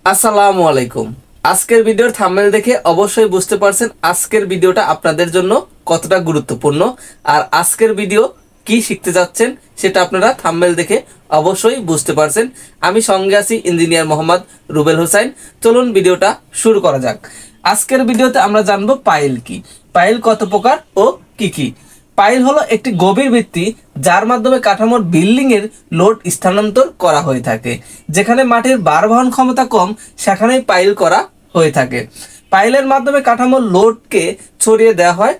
আসসালামু আলাইকুম। আজকের ভিডিওর থাম্বনেল দেখে অবশ্যই বুঝতে পারছেন আজকের ভিডিওটা আপনাদের জন্য কতটা গুরুত্বপূর্ণ। আর আজকের ভিডিও কি শিখতে যাচ্ছেন সেটা আপনারা থাম্বনেল দেখে অবশ্যই বুঝতে পারছেন। আমি সঙ্গে আছি ইঞ্জিনিয়ার মোহাম্মদ রুবেল হোসেন। চলুন ভিডিওটা শুরু করা যাক। আজকের ভিডিওতে আমরা জানবো পাইল কি, পাইল কত প্রকার ও কি কি। পাইল হলো একটি গভীর ভিত্তি যার মাধ্যমে কাঠামোর বিল্ডিং এর লোড স্থানান্তর করা হয়ে থাকে। যেখানে মাটির ভার বহন ক্ষমতা কম সেখানেই পাইল করা হয়ে থাকে। পাইলের মাধ্যমে কাঠামোর লোডকে ছড়িয়ে দেওয়া হয়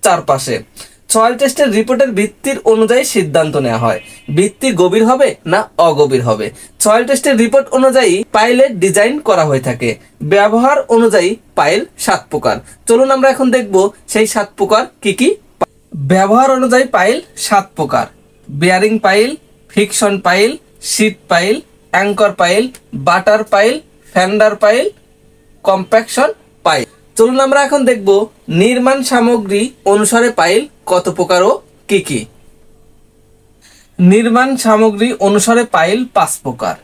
চারপাশে। সয়েল টেস্টের রিপোর্টের ভিত্তির অনুযায়ী সিদ্ধান্ত নেওয়া হয় ভিত্তি গভীর হবে না অগভীর হবে। সয়েল টেস্টের রিপোর্ট অনুযায়ী পাইলের ডিজাইন করা হয়ে থাকে। ব্যবহার অনুযায়ী পাইল 7 প্রকার। চলুন আমরা এখন দেখব সেই 7 প্রকার কি কি। ব্যবহার অনুযায়ী পাইল 7 প্রকার: bearing pile, friction pile, sheet pile, anchor pile, batter pile, fender pile, compaction pile. চলুন আমরা এখন দেখব নির্মাণ সামগ্রী অনুসারে পাইল কত প্রকার ও কি কি। নির্মাণ সামগ্রী অনুসারে পাইল 5 প্রকার: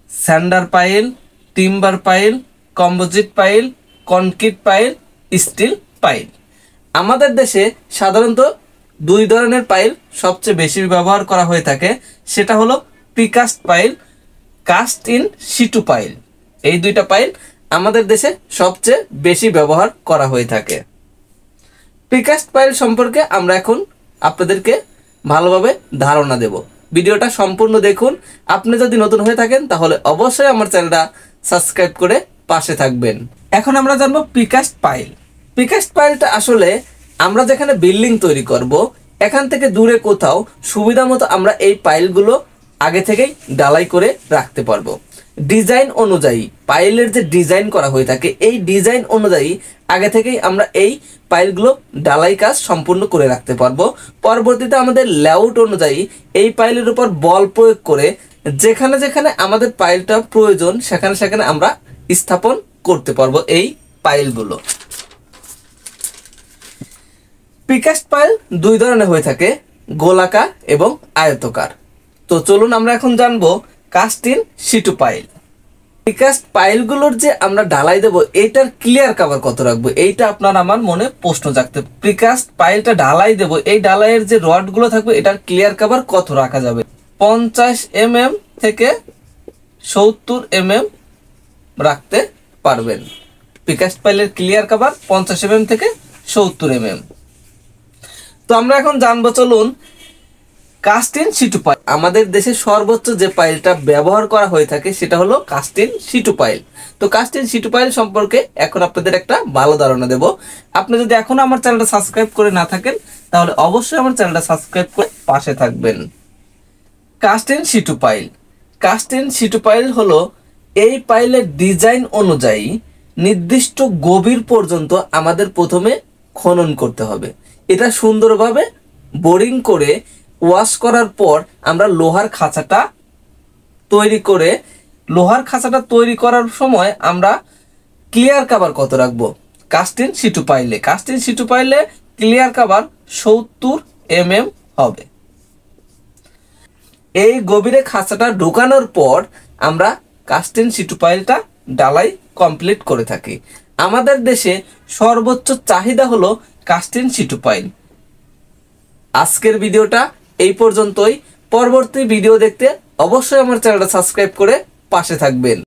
sand pile, timber pile, composite pile, concrete pile, steel pile. আমাদের দেশে সাধারণত 2 ধরনের পাইল সবচেয়ে বেশি ব্যবহার করা হয়ে থাকে, সেটা হলো precast pile, cast in situ pile. এই 2টা পাইল আমাদের দেশে সবচেয়ে বেশি ব্যবহার করা হয়ে থাকে। প্রিকাস্ট পাইল সম্পর্কে আমরা এখন আপনাদেরকে ভালোভাবে ধারণা দেব। ভিডিওটা সম্পূর্ণ দেখুন। আপনি যদি নতুন হয়ে থাকেন তাহলে অবশ্যই আমার চ্যানেলটা সাবস্ক্রাইব করে পাশে থাকবেন। এখন আমরা জানবো প্রিকাস্ট পাইল। প্রিকাস্ট পাইলটা আসলে আমরা যেখানে বিল্ডিং তৈরি করব এখান থেকে দূরে কোথাও সুবিধা মতো আমরা এই পাইলগুলো আগে থেকেই ডালাই করে রাখতে পারবো। ডিজাইন অনুযায়ী পাইলের যে ডিজাইন করা হয়ে থাকে এই ডিজাইন অনুযায়ী আগে থেকেই আমরা এই পাইলগুলো ডালাই কাজ সম্পূর্ণ করে রাখতে পারবো। পরবর্তীতে আমাদের লেআউট অনুযায়ী এই পাইলের উপর বল প্রয়োগ করে যেখানে যেখানে আমাদের পাইলটা প্রয়োজন সেখানে সেখানে আমরা স্থাপন করতে পারবো এই পাইলগুলো। প্রিকাস্ট পাইল 2 ধরনের হয়ে থাকে, গোলাকার এবং আয়তাকার। তো চলুন আমরা এখন জানবো cast in situ pile. Precast পাইলগুলোর যে আমরা ঢালাই দেবো এইটার ক্লিয়ার কভার কত রাখবো, এইটা আপনার আমার মনে প্রশ্ন জাগতে। প্রিকাস্ট পাইলটা ঢালাই দেবো, এই ঢালাইয়ের যে রডগুলো থাকবে এটার ক্লিয়ার কভার কত রাখা যাবে? 50 mm থেকে 70 mm রাখতে পারবেন। প্রিকাস্ট পাইলের ক্লিয়ার কভার 50 mm থেকে 70 mm। তো আমরা এখন জানবো, চলুন কাস্ট ইন সিটু পাইল। আমাদের দেশে সর্বোচ্চ যে পাইলটা ব্যবহার করা হয়ে থাকে সেটা হলো কাস্ট ইন সিটু পাইল। তো কাস্ট ইন সিটু পাইল সম্পর্কে এখন আপনাদের একটা ভালো ধারণা দেব। আপনি যদি এখনো আমার চ্যানেলটা সাবস্ক্রাইব করে না থাকেন তাহলে অবশ্যই আমার চ্যানেলটা সাবস্ক্রাইব করে পাশে থাকবেন। Cast in situ pile. Cast in situ pile হলো এই পাইলের ডিজাইন অনুযায়ী নির্দিষ্ট গভীর পর্যন্ত আমাদের প্রথমে খনন করতে হবে। এটা সুন্দরভাবে বোরিং করে ওয়াশ করার পর আমরা লোহার খাঁচাটা তৈরি করার সময় আমরা ক্লিয়ার কভার কত রাখবো? কাস্ট ইন সিটু পাইলে ক্লিয়ার কভার 70 mm হবে। এই গভীরে খাঁচাটা ঢোকানোর পর আমরা কাস্ট ইন সিটু পাইলটা ডালাই কমপ্লিট করে থাকি। আমাদের দেশে সর্বোচ্চ চাহিদা হলো কাস্ট ইন সিটু পাইল। আজকের ভিডিওটা এই পর্যন্তই। পরবর্তী ভিডিও দেখতে অবশ্যই আমার চ্যানেলটা সাবস্ক্রাইব করে পাশে থাকবেন।